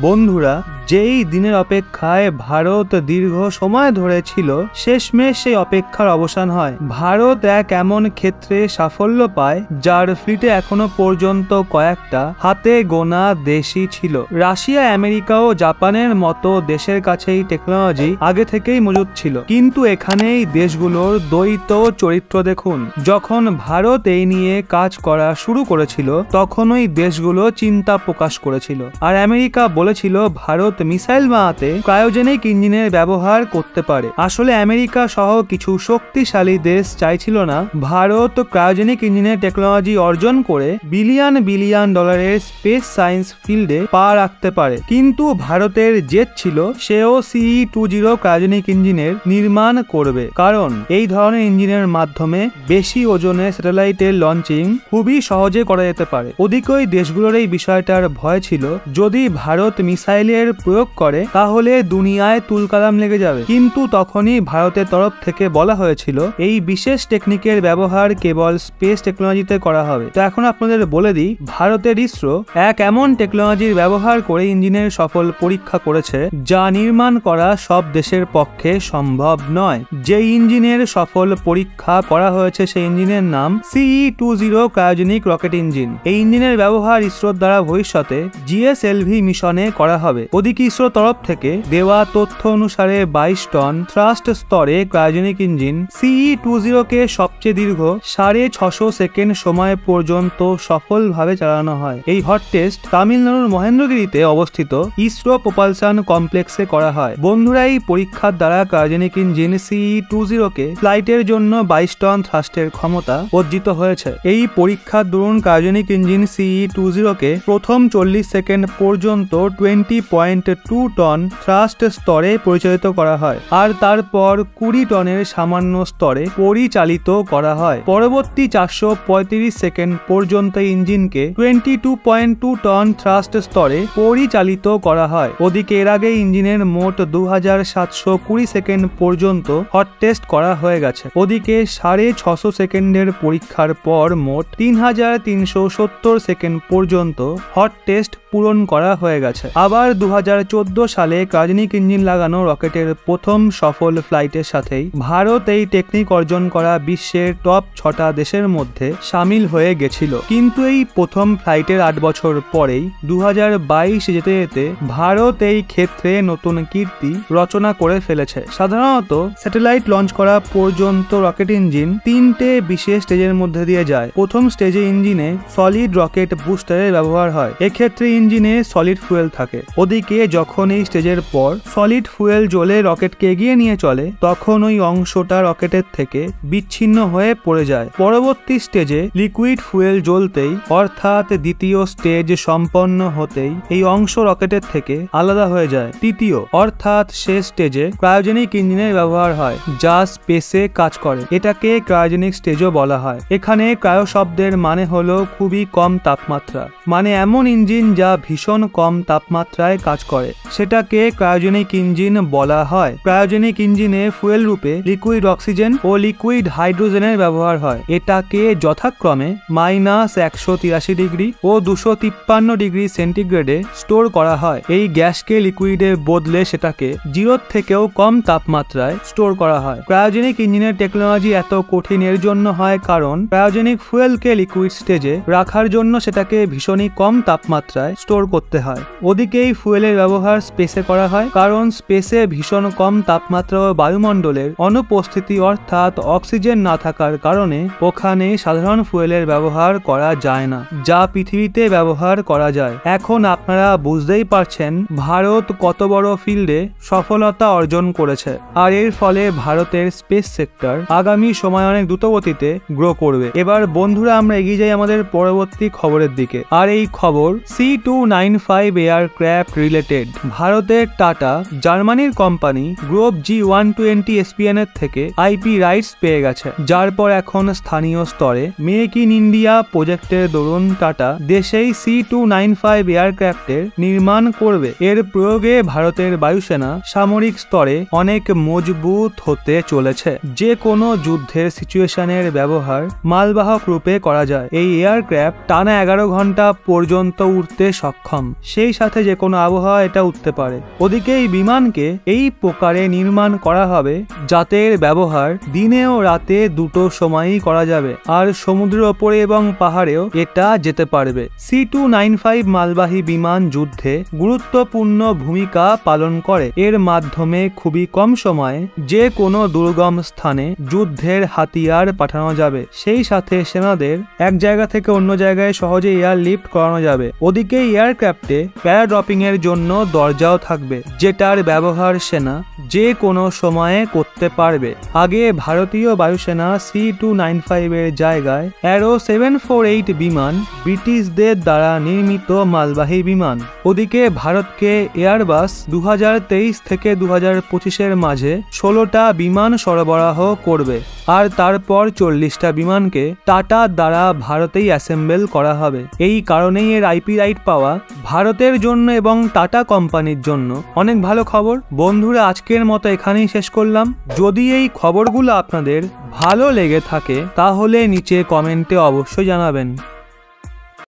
বন্ধুরা, যেই দিনের অপেক্ষায় ভারত দীর্ঘ সময় ধরে ছিল, শেষমেশ সেই অপেক্ষার অবসান হয়। ভারত এক এমন ক্ষেত্রে সাফল্য পায় যার ফ্লিটে এখনো পর্যন্ত কয়েকটা হাতে গোনা দেশই ছিল। রাশিয়া, আমেরিকা ও জাপানের মতো দেশের কাছেই টেকনোলজি আগে থেকেই মজুদ ছিল, কিন্তু এখানেই দেশগুলোর দ্বৈত চরিত্র দেখুন। যখন ভারত এই নিয়ে কাজ করা শুরু করেছিল, তখন ওই দেশগুলো চিন্তা প্রকাশ করেছিল, আর আমেরিকা বলেছিল ভারত মিসাইল বানাতে ক্রায়োজেনিক ইঞ্জিনের ব্যবহার করতে পারে। আসলে আমেরিকা সহ কিছু শক্তিশালী দেশ চাইছিল না ভারত ক্রায়োজেনিক ইঞ্জিনের টেকনোলজি অর্জন করে বিলিয়ন বিলিয়ন ডলারের স্পেস সায়েন্স ফিল্ডে পা রাখতে পারে। কিন্তু ভারতের জেদ ছিল সেও CE-20 ক্রায়োজেনিক ইঞ্জিনের নির্মাণ করবে, কারণ এই ধরনের ইঞ্জিনের মাধ্যমে বেশি ওজনে স্যাটেলাইটের লঞ্চিং খুবই সহজে করা যেতে পারে। ওদিকে ওই দেশগুলোর এই বিষয়টার ভয় ছিল, যদি ভারত মিসাইলের প্রয়োগ করে তাহলে দুনিয়ায় তুলকালাম লেগে যাবে। কিন্তু তখনই ভারতের তরফ থেকে বলা হয়েছিল এই বিশেষ টেকনিকের ব্যবহার কেবল স্পেস টেকনোলজিতে করা হবে। তো এখন আপনাদের বলে দিই, ভারতের ইসরো এক এমন টেকনোলজির ব্যবহার করে ইঞ্জিনের সফল পরীক্ষা করেছে যা নির্মাণ করা সব দেশের পক্ষে সম্ভব নয়। যে ইঞ্জিনের সফল পরীক্ষা করা হয়েছে সেই ইঞ্জিনের নাম CE-20 ক্রায়োজেনিক রকেট ইঞ্জিন। এই ইঞ্জিনের ব্যবহার ইসরোর দ্বারা ভবিষ্যতে GSLV মিশনে করা হবে। ওদিকে ইসরো তরফ থেকে দেওয়া তথ্য অনুসারে 22 টন থ্রাস্ট স্তরে ক্রায়োজেনিক ইঞ্জিন CE-20 কে সবচেয়ে দীর্ঘ 650 সেকেন্ড সময় পর্যন্ত সফলভাবে চালানো হয়। এই হট টেস্ট তামিলনাড়ুর মহেন্দ্রগিরিতে অবস্থিত ইসরো প্রপালশন কমপ্লেক্সে করা হয়। বন্ধুরা, এই পরীক্ষার দ্বারা ক্রায়োজেনিক ইঞ্জিন CE-20 কে ফ্লাইটের জন্য 22 টন থ্রাস্টের ক্ষমতা অর্জিত হয়েছে। এই পরীক্ষার দরুন ক্রায়োজেনিক ইঞ্জিন CE-20 কে প্রথম 40 সেকেন্ড পর্যন্ত 20.2 টন থ্রাস্ট স্তরে পরিচালিত করা হয়, আর তারপর 20 টনের সামান্য স্তরে পরিচালিত করা হয়। পরবর্তী 435 সেকেন্ড পর্যন্ত ইঞ্জিনকে 22.2 টন থ্রাস্ট স্তরে পরিচালিত করা হয়। ওদিকে এর আগে ইঞ্জিনের মোট 2720 সেকেন্ড পর্যন্ত হট টেস্ট করা হয়ে গেছে। ওদিকে 650 সেকেন্ডের পরীক্ষার পর মোট 3370 সেকেন্ড পর্যন্ত হট টেস্ট পূরণ করা হয়ে গেছে। আবার 2014 সালে ক্রায়োজেনিক ইঞ্জিন লাগানো রকেটের প্রথম সফল ফ্লাইটের সাথেই ভারত এই টেকনিক অর্জন করা বিশ্বের টপ 6টা দেশের মধ্যে সামিল হয়ে গেছিল। কিন্তু এই প্রথম ফ্লাইটের 8 বছর পরেই 2022 যেতে যেতে ভারত এই ক্ষেত্রে নতুন কীর্তি রচনা করে ফেলেছে। সাধারণত স্যাটেলাইট লঞ্চ করা পর্যন্ত রকেট ইঞ্জিন 3টে বিশেষ স্টেজের মধ্যে দিয়ে যায়। প্রথম স্টেজে ইঞ্জিনে সলিড রকেট বুস্টারের ব্যবহার হয়। এক্ষেত্রে ইঞ্জিনে সলিড ফুয়েল থাকে। ওদিকে যখন এই স্টেজের পর সলিড ফুয়েল জ্বলে রকেটকে এগিয়ে নিয়ে চলে, তখন ওই অংশটা রকেটের থেকে বিচ্ছিন্ন হয়ে পড়ে যায়। পরবর্তী স্টেজে লিকুইড ফুয়েল জ্বলতেই, অর্থাৎ দ্বিতীয় স্টেজ সম্পন্ন হতেই এই অংশ রকেটের থেকে আলাদা হয়ে যায়। তৃতীয় অর্থাৎ শেষ স্টেজে ক্রায়োজেনিক ইঞ্জিনের ব্যবহার হয়, যা স্পেসে কাজ করে। এটাকে ক্রায়োজেনিক স্টেজও বলা হয়। এখানে ক্রায়ো শব্দের মানে হলো খুবই কম তাপমাত্রা, মানে এমন ইঞ্জিন যা ভীষণ কম তাপমাত্রায় কাজ করে, সেটাকে ক্রায়োজেনিক ইঞ্জিন বলা হয়। ক্রায়োজেনিক ইঞ্জিনে ফুয়েল রূপে লিকুইড অক্সিজেন ও লিকুইড হাইড্রোজেনের ব্যবহার হয়। এটাকে যথাক্রমে -183 ডিগ্রি ও 253 ডিগ্রি সেন্টিগ্রেডে স্টোর করা হয়। এই গ্যাসকে লিকুইডে বদলে সেটাকে 0 থেকেও কম তাপমাত্রায় স্টোর করা হয়। ক্রায়োজেনিক ইঞ্জিনের টেকনোলজি এত কঠিন এর জন্য হয় কারণ ক্রায়োজেনিক ফুয়েলকে লিকুইড স্টেজে রাখার জন্য সেটাকে ভীষণই কম তাপমাত্রায় স্টোর করতে হয়। ওদিকে এই ফুয়েলের ব্যবহার স্পেসে করা হয়, কারণ স্পেসে ভীষণ কম তাপমাত্রা ও বায়ুমণ্ডলের অনুপস্থিতি অর্থাৎ অক্সিজেন না থাকার কারণে ওখানে সাধারণ ফুয়েলের ব্যবহার করা যায় না, যা পৃথিবীতে ব্যবহার করা যায়। এখন আপনারা বুঝতেই পারছেন ভারত কত বড় ফিল্ডে সফলতা অর্জন করেছে, আর এর ফলে ভারতের স্পেস সেক্টর আগামী সময় অনেক দ্রুতগতিতে গ্রো করবে। এবার বন্ধুরা, আমরা এগিয়ে যাই আমাদের পরবর্তী খবরের দিকে। আর এই খবর C-295 এয়ারক্রাফট রিলেটেড। ভারতের টাটা জার্মানির কোম্পানি গ্রুপ G120 SPN এর থেকে IP রাইটস পেয়ে গেছে, যার পর এখন স্থানীয় স্তরে মেক ইন ইন্ডিয়া প্রজেক্টের দরুন টাটা দেশেই C-295 এয়ারক্রাফটের নির্মাণ করবে। এর প্রয়োগে ভারতের বায়ুসেনা সামরিক স্তরে অনেক মজবুত হতে চলেছে। যে কোনো যুদ্ধের সিচুয়েশনের ব্যবহার মালবাহক রূপে করা যায়। এই এয়ারক্রাফট টানা 11 ঘন্টা পর্যন্ত উঠতে সক্ষম, সেই সাথে যে কোনো আবহাওয়া এটা উঠতে পারে। ওদিকে এই বিমানকে এই প্রকারে নির্মাণ করা হবে যাতে এর ব্যবহার দিনে ও রাতে দুটো সময়ই করা যাবে, আর সমুদ্রের ওপরে এবং পাহাড়েও এটা যেতে পারবে। C295 মালবাহী বিমান যুদ্ধে গুরুত্বপূর্ণ ভূমিকা পালন করে। এর মাধ্যমে খুবই কম সময়ে যে কোনো দুর্গম স্থানে যুদ্ধের হাতিয়ার পাঠানো যাবে, সেই সাথে সেনাদের এক জায়গা থেকে অন্য জায়গায় সহজে এয়ার লিফট করানো যাবে। ওদিকে এয়ারক্রাফটে প্যারাড্রপিং এর জন্য দরজাও থাকবে, যেটার ব্যবহার সেনা যে কোনো সময়ে করতে পারবে। আগে ভারতীয় বায়ুসেনা C295 এর জায়গায় অ্যারো 748 বিমান ব্রিটিশদের দ্বারা নির্মিত মালবাহী বিমান। ওদিকে ভারতকে এয়ারবাস 2023 থেকে 2025 এর মাঝে 16টা বিমান সরবরাহ করবে, আর তারপর 40টা বিমানকে টাটার দ্বারা ভারতেই অ্যাসেম্বল করা হবে। এই কারণেই এর আইপি রাইট পাওয়া ভারতের জন্য এবং টাটা কোম্পানির জন্য অনেক ভালো খবর। বন্ধুরা, আজকের মতো এখানেই শেষ করলাম। যদি এই খবরগুলো আপনাদের ভালো লেগে থাকে তাহলে নিচে কমেন্টে অবশ্যই জানাবেন।